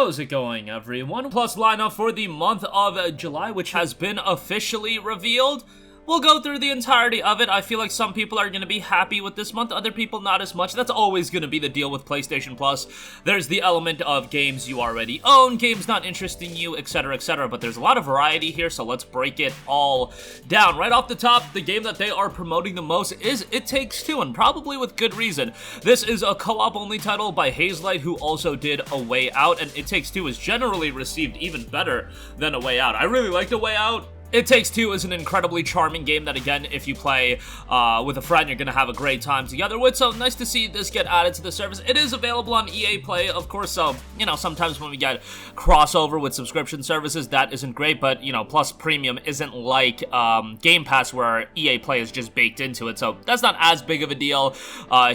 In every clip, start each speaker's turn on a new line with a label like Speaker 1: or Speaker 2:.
Speaker 1: How's it going, everyone? Plus lineup for the month of July, which has been officially revealed. We'll go through the entirety of it. I feel like some people are going to be happy with this month, other people not as much. That's always going to be the deal with PlayStation Plus. There's the element of games you already own, games not interesting you, etc, etc. But there's a lot of variety here, so let's break it all down. Right off the top, the game that they are promoting the most is It Takes Two, and probably with good reason. This is a co-op only title by Hazelight, who also did A Way Out, and It Takes Two is generally received even better than A Way Out. I really liked A Way Out. It Takes Two is an incredibly charming game that, again, if you play with a friend, you're going to have a great time together with, so nice to see this get added to the service. It is available on EA Play, of course, so, you know, sometimes when we get crossover with subscription services, that isn't great, but, you know, Plus Premium isn't like Game Pass where EA Play is just baked into it, so that's not as big of a deal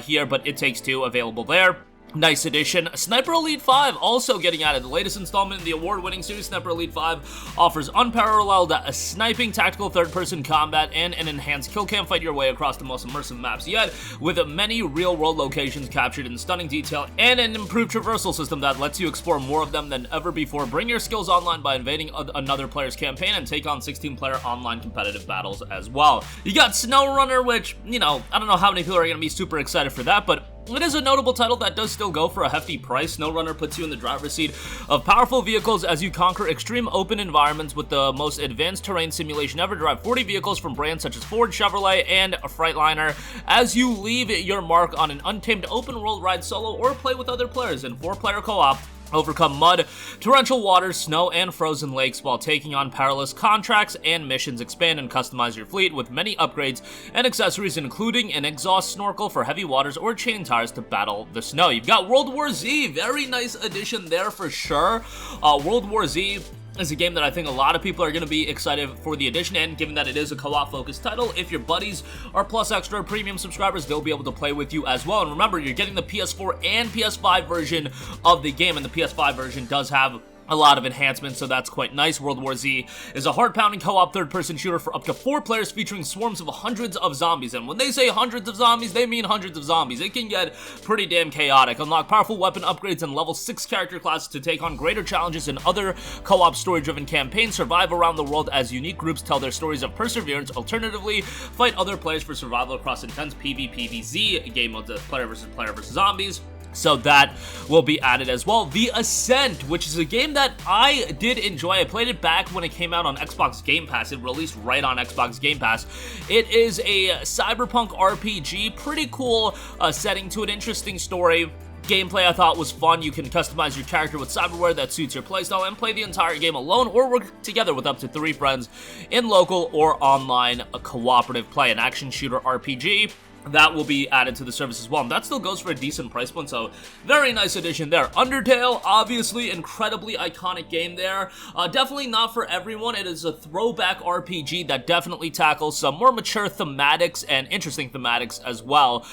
Speaker 1: here, but It Takes Two available there. Nice addition. Sniper Elite 5 also getting added. The latest installment in the award-winning series, Sniper Elite 5, offers unparalleled sniping, tactical third-person combat, and an enhanced kill cam. Fight your way across the most immersive maps yet, with many real-world locations captured in stunning detail, and an improved traversal system that lets you explore more of them than ever before. Bring your skills online by invading another player's campaign and take on 16-player online competitive battles as well. You got SnowRunner, which, you know, I don't know how many people are going to be super excited for that, but it is a notable title that does still go for a hefty price. SnowRunner puts you in the driver's seat of powerful vehicles as you conquer extreme open environments with the most advanced terrain simulation ever. Drive 40 vehicles from brands such as Ford, Chevrolet, and Freightliner as you leave your mark on an untamed open world ride solo or play with other players in 4-player co-op. Overcome mud, torrential waters, snow, and frozen lakes while taking on perilous contracts and missions. Expand and customize your fleet with many upgrades and accessories, including an exhaust snorkel for heavy waters or chain tires to battle the snow. You've got World War Z, very nice addition there for sure. World War Z is a game that I think a lot of people are going to be excited for the addition, and given that it is a co-op focused title, if your buddies are Plus Extra Premium subscribers, they'll be able to play with you as well. And remember, you're getting the PS4 and PS5 version of the game, and the PS5 version does have a lot of enhancements, so that's quite nice. World War Z is a heart-pounding co-op third-person shooter for up to 4 players featuring swarms of hundreds of zombies. And when they say hundreds of zombies, they mean hundreds of zombies. It can get pretty damn chaotic. Unlock powerful weapon upgrades and level 6 character classes to take on greater challenges in other co-op story-driven campaigns. Survive around the world as unique groups tell their stories of perseverance. Alternatively, fight other players for survival across intense PvPvZ, game mode player versus zombies. So that will be added as well. The Ascent, which is a game that I did enjoy. I played it back when it came out on Xbox Game Pass. It released right on Xbox Game Pass. It is a cyberpunk RPG, pretty cool setting to an interesting story. Gameplay I thought was fun. You can customize your character with cyberware that suits your playstyle and play the entire game alone or work together with up to 3 friends in local or online cooperative play. An action shooter RPG that will be added to the service as well, and that still goes for a decent price point, so very nice addition there. Undertale, obviously, incredibly iconic game there. Definitely not for everyone. It is a throwback RPG that definitely tackles some more mature thematics and interesting thematics as well.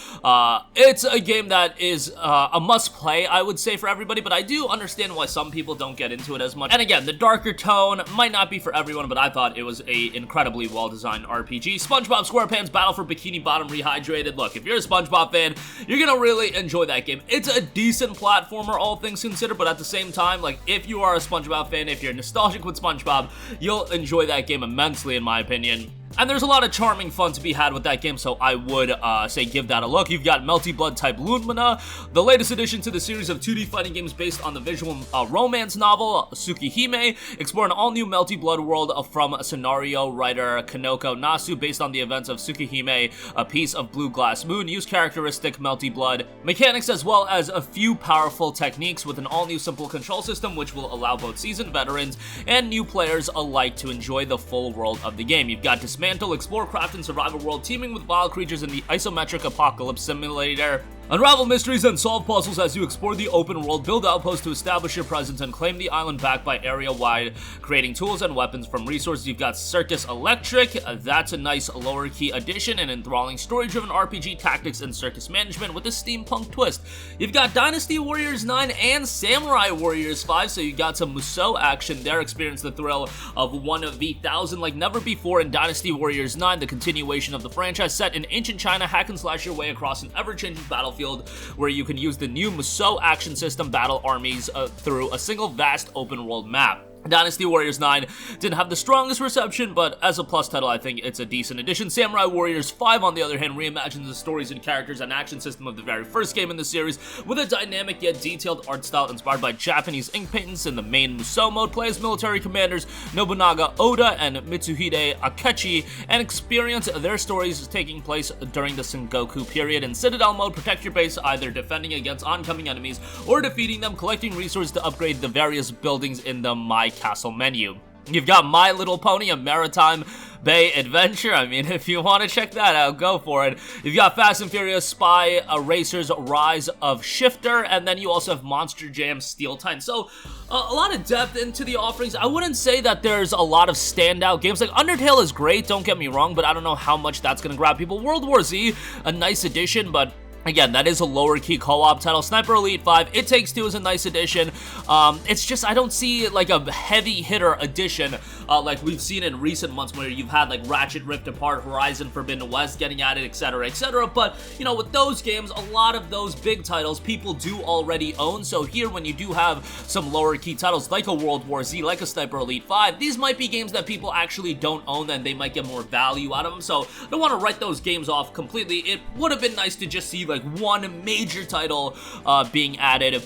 Speaker 1: It's a game that is a must-play, I would say, for everybody, but I do understand why some people don't get into it as much. And again, the darker tone might not be for everyone, but I thought it was a incredibly well-designed RPG. SpongeBob SquarePants Battle for Bikini Bottom Rehydrated. Look, if you're a SpongeBob fan, you're gonna really enjoy that game. It's a decent platformer, all things considered, but at the same time, like, if you are a SpongeBob fan, if you're nostalgic with SpongeBob, you'll enjoy that game immensely, in my opinion. And there's a lot of charming fun to be had with that game, so I would say give that a look. You've got Melty Blood Type Lumina, the latest addition to the series of 2D fighting games based on the visual romance novel Tsukihime. Explore an all-new Melty Blood world from scenario writer Kanoko Nasu based on the events of Tsukihime, a piece of blue glass moon. Use characteristic Melty Blood mechanics as well as a few powerful techniques with an all-new simple control system which will allow both seasoned veterans and new players alike to enjoy the full world of the game. You've got Dismantle, explore, craft, and survive a world teeming with wild creatures in the isometric apocalypse simulator. Unravel mysteries and solve puzzles as you explore the open world, build outposts to establish your presence, and claim the island back by area-wide, creating tools and weapons from resources. You've got Circus Electric, that's a nice lower-key addition, an enthralling story-driven RPG tactics and circus management with a steampunk twist. You've got Dynasty Warriors 9 and Samurai Warriors 5, so you got some Musou action there. Experience the thrill of 1v1000 like never before in Dynasty Warriors 9, the continuation of the franchise set in ancient China. Hack and slash your way across an ever-changing battlefield battlefield where you can use the new Musou action system battle armies through a single vast open world map. Dynasty Warriors 9 didn't have the strongest reception, but as a plus title, I think it's a decent addition. Samurai Warriors 5, on the other hand, reimagines the stories and characters and action system of the very first game in the series with a dynamic yet detailed art style inspired by Japanese ink paintings. In the main Musou mode, play as military commanders Nobunaga Oda and Mitsuhide Akechi, and experience their stories taking place during the Sengoku period. In Citadel mode, protect your base, either defending against oncoming enemies or defeating them, collecting resources to upgrade the various buildings in the My Castle menu. You've got My Little Pony, a maritime bay adventure. I mean, if you want to check that out, go for it. You've got Fast and Furious Spy Racers Rise of Shifter, and then you also have Monster Jam Steel Titan. So, a lot of depth into the offerings. I wouldn't say that there's a lot of standout games. Like, Undertale is great, don't get me wrong, but I don't know how much that's going to grab people. World War Z, a nice addition, but again, that is a lower key co-op title. Sniper Elite 5, It Takes Two is a nice addition. It's just, I don't see like a heavy hitter addition like we've seen in recent months where you've had like Ratchet Rift Apart, Horizon Forbidden West getting added, etc., etc. But, you know, with those games, a lot of those big titles people do already own. So here, when you do have some lower key titles like a World War Z, like a Sniper Elite 5, these might be games that people actually don't own and they might get more value out of them. So I don't want to write those games off completely. It would have been nice to just see like one major title being added.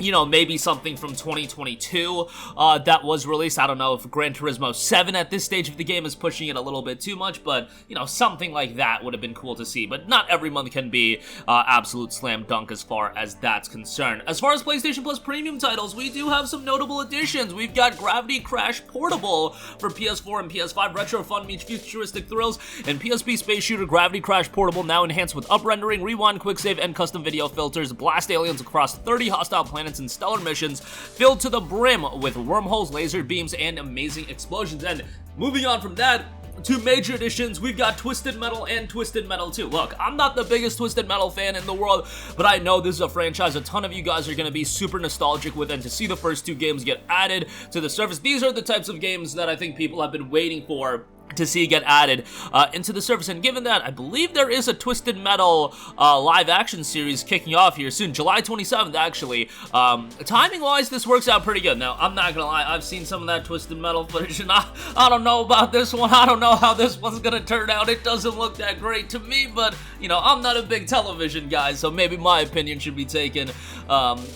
Speaker 1: You know, maybe something from 2022 that was released. I don't know if Gran Turismo 7 at this stage of the game is pushing it a little bit too much, but, you know, something like that would have been cool to see. But not every month can be absolute slam dunk as far as that's concerned. As far as PlayStation Plus premium titles, we do have some notable additions. We've got Gravity Crash Portable for PS4 and PS5. Retro fun meets futuristic thrills. And PSP space shooter Gravity Crash Portable, now enhanced with up-rendering, rewind, quicksave, and custom video filters. Blast aliens across 30 hostile planets and stellar missions filled to the brim with wormholes, laser beams, and amazing explosions. And moving on from that, two major additions, we've got Twisted Metal and Twisted Metal 2. Look, I'm not the biggest Twisted Metal fan in the world, but I know this is a franchise a ton of you guys are going to be super nostalgic with, and to see the first two games get added to the service, these are the types of games that I think people have been waiting for to see get added into the service. And given that, I believe there is a Twisted Metal live action series kicking off here soon, July 27th actually. Timing wise, this works out pretty good. Now, I'm not gonna lie, I've seen some of that Twisted Metal footage, and I don't know about this one. I don't know how this one's gonna turn out. It doesn't look that great to me, but, you know, I'm not a big television guy, so maybe my opinion should be taken,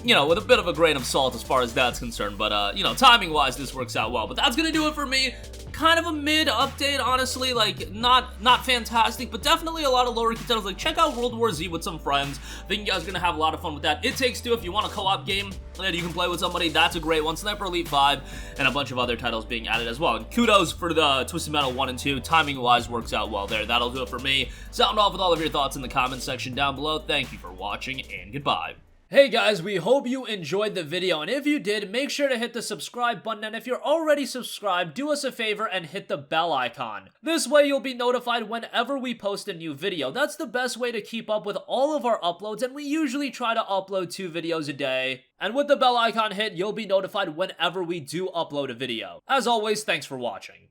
Speaker 1: you know, with a bit of a grain of salt as far as that's concerned. But, you know, timing wise, this works out well. But that's gonna do it for me. Kind of a mid update, honestly, like not fantastic, but definitely a lot of lower key titles. Like, check out World War Z with some friends. I think you guys are gonna have a lot of fun with that. It Takes Two, if you want a co-op game that you can play with somebody, that's a great one. Sniper Elite 5 and a bunch of other titles being added as well. And kudos for the Twisted Metal 1 and 2. Timing wise works out well there. That'll do it for me. Sound off with all of your thoughts in the comment section down below. Thank you for watching, and goodbye. Hey guys, we hope you enjoyed the video, and if you did, make sure to hit the subscribe button, and if you're already subscribed, do us a favor and hit the bell icon. This way you'll be notified whenever we post a new video. That's the best way to keep up with all of our uploads, and we usually try to upload 2 videos a day. And with the bell icon hit, you'll be notified whenever we do upload a video. As always, thanks for watching.